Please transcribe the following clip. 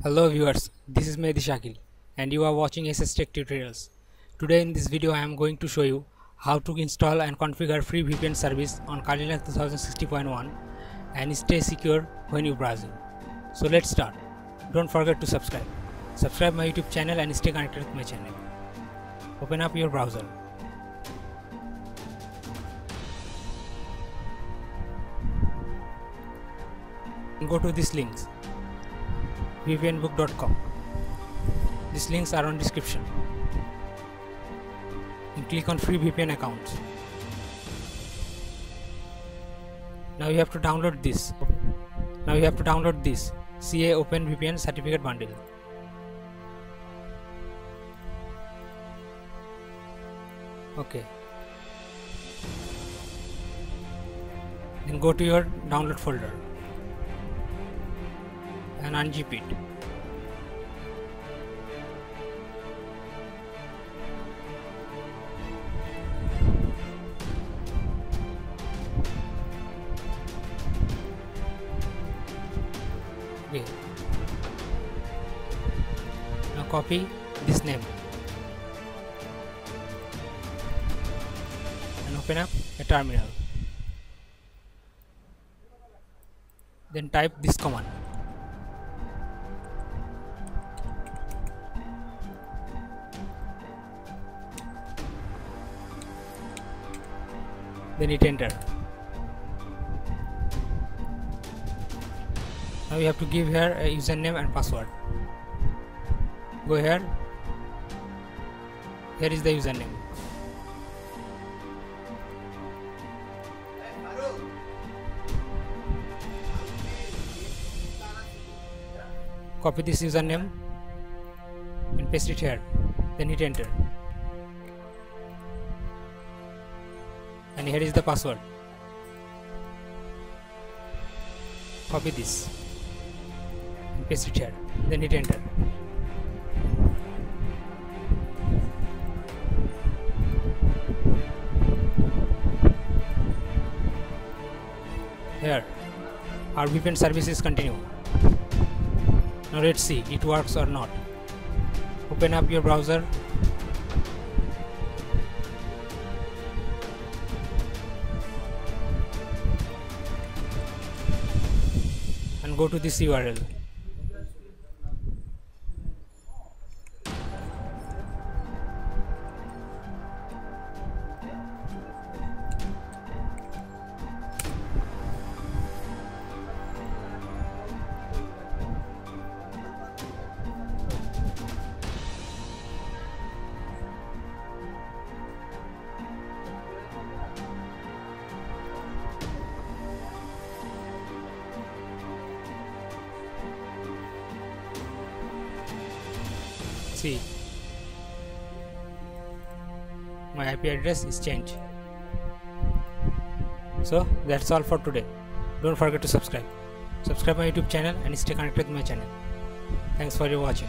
Hello viewers, this is Mehdi Shakil and you are watching SS Tech Tutorials. Today in this video I am going to show you how to install and configure free VPN service on Kali Linux 2060.1 and stay secure when you browsing. So let's start. Don't forget to subscribe. Subscribe my YouTube channel and stay connected with my channel. Open up your browser. Go to these links. vpnbook.com. These links are on description. And click on free VPN accounts. Now you have to download this. CA Open VPN certificate bundle. Okay. Then go to your download folder and unzip it. Okay. Now copy this name and open up a terminal. Then type this command. Then hit enter. Now you have to give here a username and password. Go here. Here is the username. Copy this username and paste it here. Then hit enter. And here is the password. Copy this and paste it here. Then hit enter. Here, our VPN services continue. Now let's see it works or not. Open up your browser. And go to this URL. See, my IP address is changed. So that's all for today. Don't forget to subscribe. Subscribe my YouTube channel and stay connected with my channel. Thanks for your watching.